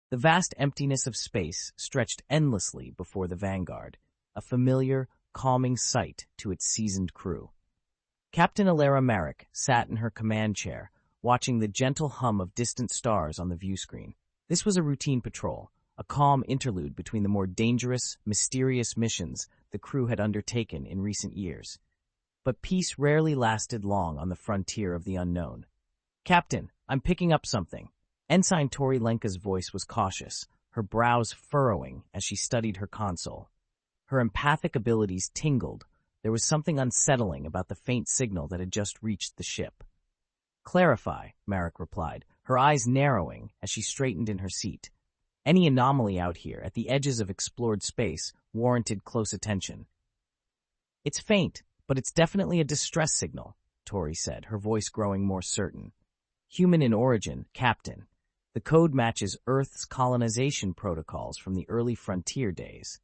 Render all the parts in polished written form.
The vast emptiness of space stretched endlessly before the Vanguard, a familiar, calming sight to its seasoned crew. Captain Alera Marik sat in her command chair, watching the gentle hum of distant stars on the viewscreen. This was a routine patrol, a calm interlude between the more dangerous, mysterious missions the crew had undertaken in recent years. But peace rarely lasted long on the frontier of the unknown. "Captain, I'm picking up something." Ensign Tori Lenka's voice was cautious, her brows furrowing as she studied her console. Her empathic abilities tingled. There was something unsettling about the faint signal that had just reached the ship. "Clarify," Marik replied, her eyes narrowing as she straightened in her seat. Any anomaly out here, at the edges of explored space, warranted close attention. "It's faint, but it's definitely a distress signal," Tori said, her voice growing more certain. "Human in origin, Captain. The code matches Earth's colonization protocols from the early frontier days."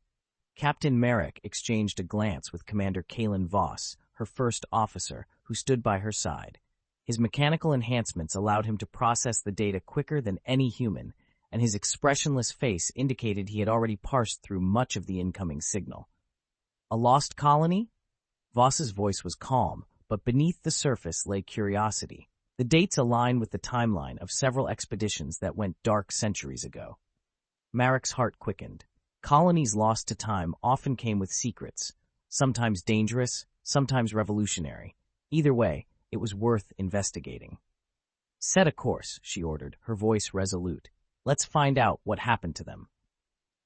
Captain Marik exchanged a glance with Commander Kalen Voss, her first officer, who stood by her side. His mechanical enhancements allowed him to process the data quicker than any human, and his expressionless face indicated he had already parsed through much of the incoming signal. "A lost colony?" Voss's voice was calm, but beneath the surface lay curiosity. The dates align with the timeline of several expeditions that went dark centuries ago. Marik's heart quickened. Colonies lost to time often came with secrets, sometimes dangerous, sometimes revolutionary. Either way, it was worth investigating. "Set a course," she ordered, her voice resolute. "Let's find out what happened to them."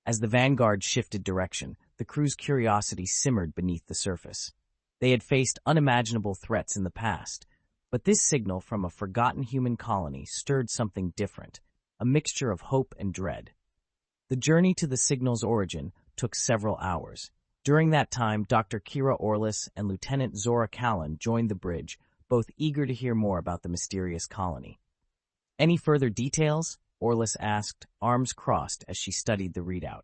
As the Vanguard shifted direction, the crew's curiosity simmered beneath the surface. They had faced unimaginable threats in the past, but this signal from a forgotten human colony stirred something different, a mixture of hope and dread. The journey to the signal's origin took several hours. During that time, Dr. Kira Orlis and Lieutenant Zora Callan joined the bridge, both eager to hear more about the mysterious colony. "Any further details?" Orlis asked, arms crossed as she studied the readout.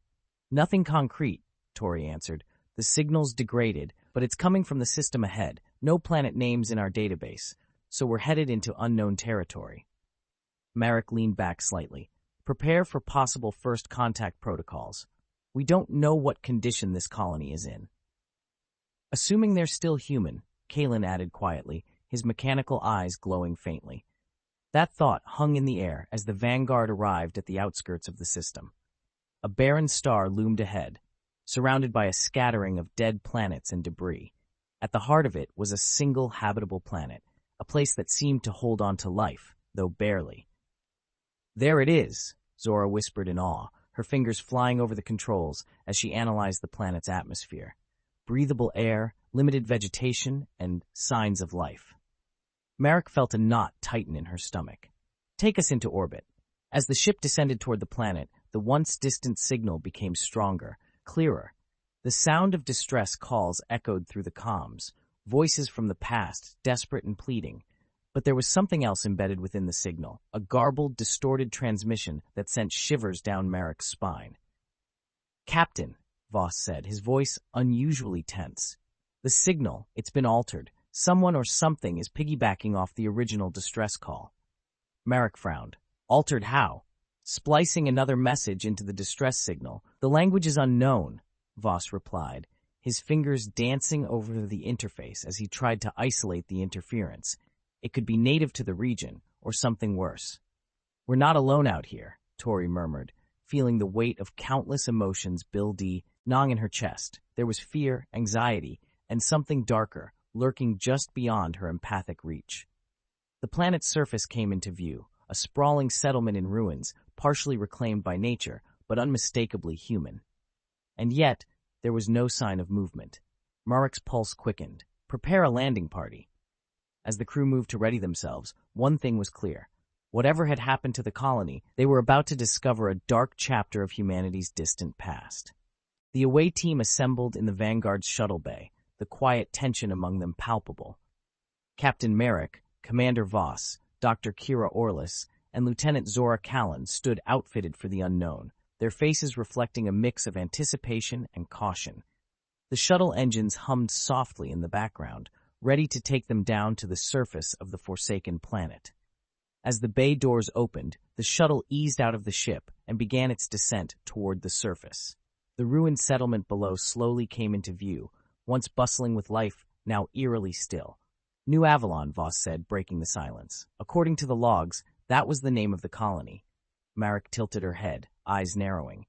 "Nothing concrete," Tori answered. "The signal's degraded, but it's coming from the system ahead. No planet names in our database, so we're headed into unknown territory." Marik leaned back slightly. "Prepare for possible first contact protocols. We don't know what condition this colony is in." "Assuming they're still human," Kalen added quietly, his mechanical eyes glowing faintly. That thought hung in the air as the Vanguard arrived at the outskirts of the system. A barren star loomed ahead, surrounded by a scattering of dead planets and debris. At the heart of it was a single habitable planet, a place that seemed to hold on to life, though barely. "There it is," Zora whispered in awe, her fingers flying over the controls as she analyzed the planet's atmosphere. Breathable air, limited vegetation, and signs of life. Marik felt a knot tighten in her stomach. "Take us into orbit." As the ship descended toward the planet, the once distant signal became stronger, clearer. The sound of distress calls echoed through the comms, voices from the past, desperate and pleading. But there was something else embedded within the signal, a garbled, distorted transmission that sent shivers down Marik's spine. "Captain," Voss said, his voice unusually tense. "The signal, it's been altered. Someone or something is piggybacking off the original distress call." Marik frowned. "Altered how?" "Splicing another message into the distress signal. The language is unknown," Voss replied, his fingers dancing over the interface as he tried to isolate the interference. It could be native to the region, or something worse. "We're not alone out here," Tori murmured, feeling the weight of countless emotions gnawing in her chest. There was fear, anxiety, and something darker, lurking just beyond her empathic reach. The planet's surface came into view, a sprawling settlement in ruins, partially reclaimed by nature, but unmistakably human. And yet, there was no sign of movement. Marik's pulse quickened. "Prepare a landing party." As the crew moved to ready themselves, one thing was clear. Whatever had happened to the colony, they were about to discover a dark chapter of humanity's distant past. The away team assembled in the Vanguard's shuttle bay, the quiet tension among them palpable. Captain Marik, Commander Voss, Dr. Kira Orlis, and Lieutenant Zora Callan stood outfitted for the unknown, their faces reflecting a mix of anticipation and caution. The shuttle engines hummed softly in the background, ready to take them down to the surface of the forsaken planet. As the bay doors opened, the shuttle eased out of the ship and began its descent toward the surface. The ruined settlement below slowly came into view, once bustling with life, now eerily still. New Avalon, Voss said, breaking the silence. According to the logs, that was the name of the colony. Marik tilted her head, eyes narrowing.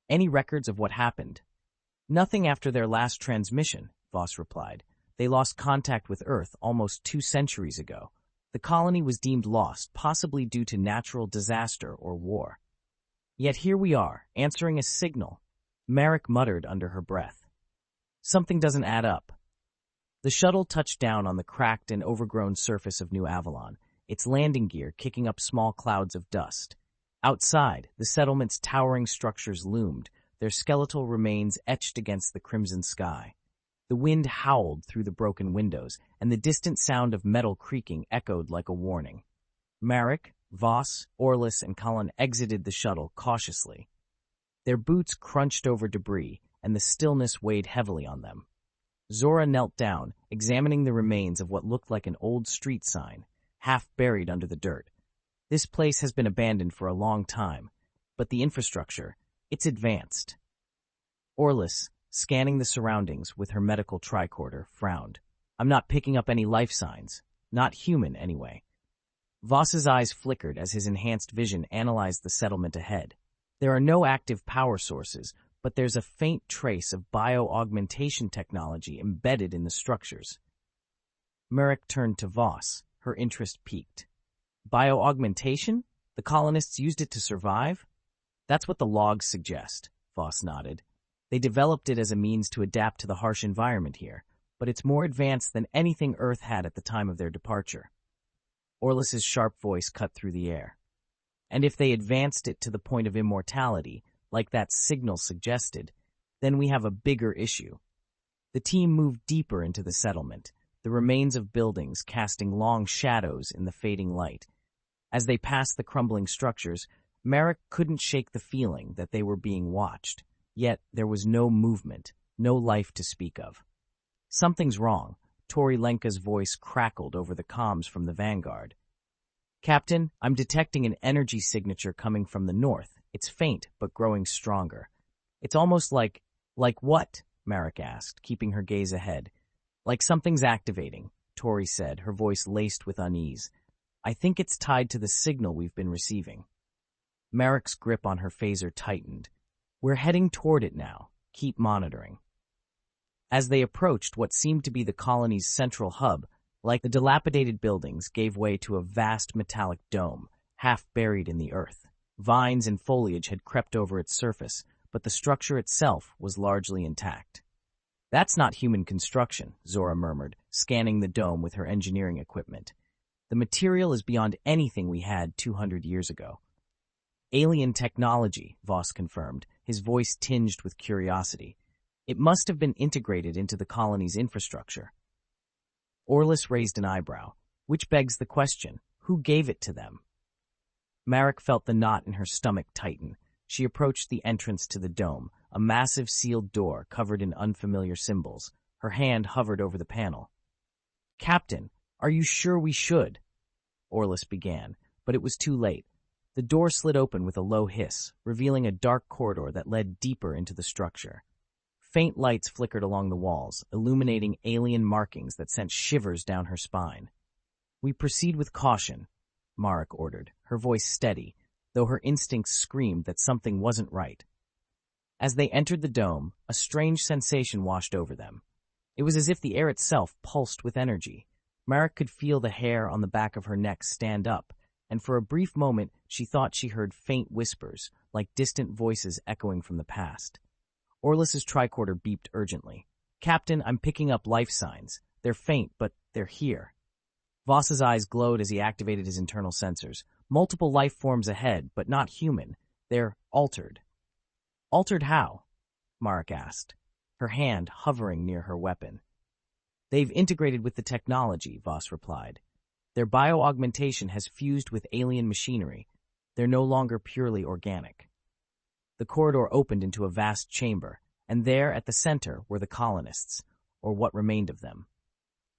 Any records of what happened? Nothing after their last transmission, Voss replied. They lost contact with Earth almost 2 centuries ago. The colony was deemed lost, possibly due to natural disaster or war. Yet here we are, answering a signal. Marik muttered under her breath. Something doesn't add up. The shuttle touched down on the cracked and overgrown surface of New Avalon, its landing gear kicking up small clouds of dust. Outside, the settlement's towering structures loomed, their skeletal remains etched against the crimson sky. The wind howled through the broken windows, and the distant sound of metal creaking echoed like a warning. Marik, Voss, Orlis, and Colin exited the shuttle cautiously. Their boots crunched over debris, and the stillness weighed heavily on them. Zora knelt down, examining the remains of what looked like an old street sign, half buried under the dirt. This place has been abandoned for a long time, but the infrastructure, it's advanced. Orlis, scanning the surroundings with her medical tricorder, frowned. I'm not picking up any life signs. Not human, anyway. Voss's eyes flickered as his enhanced vision analyzed the settlement ahead. There are no active power sources, but there's a faint trace of bio-augmentation technology embedded in the structures. Marik turned to Voss, her interest piqued. Bio-augmentation? The colonists used it to survive? That's what the logs suggest, Voss nodded. They developed it as a means to adapt to the harsh environment here, but it's more advanced than anything Earth had at the time of their departure. Orlis's sharp voice cut through the air. And if they advanced it to the point of immortality, like that signal suggested, then we have a bigger issue. The team moved deeper into the settlement, the remains of buildings casting long shadows in the fading light. As they passed the crumbling structures, Marik couldn't shake the feeling that they were being watched. Yet there was no movement, no life to speak of. Something's wrong. Tori Lenka's voice crackled over the comms from the Vanguard. Captain, I'm detecting an energy signature coming from the north. It's faint, but growing stronger. It's almost like what? Marik asked, keeping her gaze ahead. Like something's activating, Tori said, her voice laced with unease. I think it's tied to the signal we've been receiving. Marik's grip on her phaser tightened. We're heading toward it now. Keep monitoring. As they approached what seemed to be the colony's central hub, like the dilapidated buildings gave way to a vast metallic dome, half buried in the earth. Vines and foliage had crept over its surface, but the structure itself was largely intact. That's not human construction, Zora murmured, scanning the dome with her engineering equipment. The material is beyond anything we had 200 years ago. Alien technology, Voss confirmed, his voice tinged with curiosity. It must have been integrated into the colony's infrastructure. Orlis raised an eyebrow, which begs the question, who gave it to them? Marik felt the knot in her stomach tighten. She approached the entrance to the dome, a massive sealed door covered in unfamiliar symbols. Her hand hovered over the panel. Captain, are you sure we should? Orlis began, but it was too late. The door slid open with a low hiss, revealing a dark corridor that led deeper into the structure. Faint lights flickered along the walls, illuminating alien markings that sent shivers down her spine. We proceed with caution, Marik ordered, her voice steady, though her instincts screamed that something wasn't right. As they entered the dome, a strange sensation washed over them. It was as if the air itself pulsed with energy. Marik could feel the hair on the back of her neck stand up, and for a brief moment she thought she heard faint whispers, like distant voices echoing from the past. Orlis's tricorder beeped urgently. Captain, I'm picking up life signs. They're faint, but they're here. Voss's eyes glowed as he activated his internal sensors. Multiple life forms ahead, but not human. They're altered. Altered how? Marik asked, her hand hovering near her weapon. They've integrated with the technology, Voss replied. Their bio-augmentation has fused with alien machinery. They're no longer purely organic. The corridor opened into a vast chamber, and there at the center were the colonists, or what remained of them.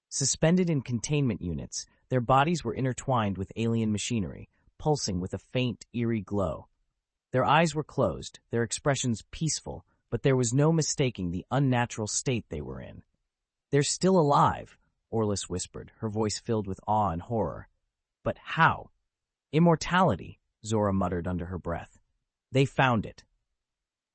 Suspended in containment units, their bodies were intertwined with alien machinery, pulsing with a faint, eerie glow. Their eyes were closed, their expressions peaceful, but there was no mistaking the unnatural state they were in. "They're still alive," Orlis whispered, her voice filled with awe and horror. "But how?" "Immortality," Zora muttered under her breath. "They found it."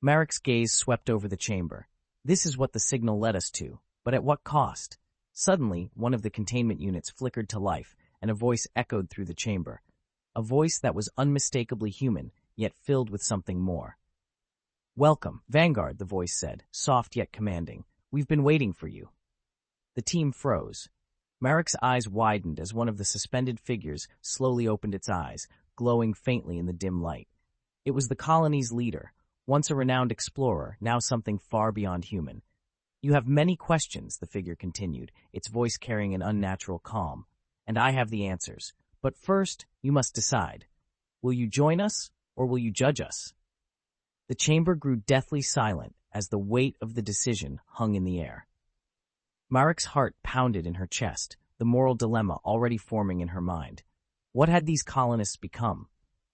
Marik's gaze swept over the chamber. "This is what the signal led us to, but at what cost?" Suddenly, one of the containment units flickered to life, and a voice echoed through the chamber. A voice that was unmistakably human, yet filled with something more. "Welcome, Vanguard," the voice said, soft yet commanding. "We've been waiting for you." The team froze. Marik's eyes widened as one of the suspended figures slowly opened its eyes, glowing faintly in the dim light. It was the colony's leader, once a renowned explorer, now something far beyond human. "You have many questions," the figure continued, its voice carrying an unnatural calm. "And I have the answers. But first, you must decide. Will you join us, or will you judge us?" The chamber grew deathly silent as the weight of the decision hung in the air. Marik's heart pounded in her chest, the moral dilemma already forming in her mind. What had these colonists become?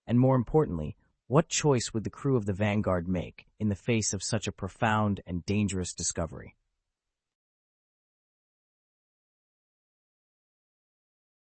And more importantly, what choice would the crew of the Vanguard make in the face of such a profound and dangerous discovery?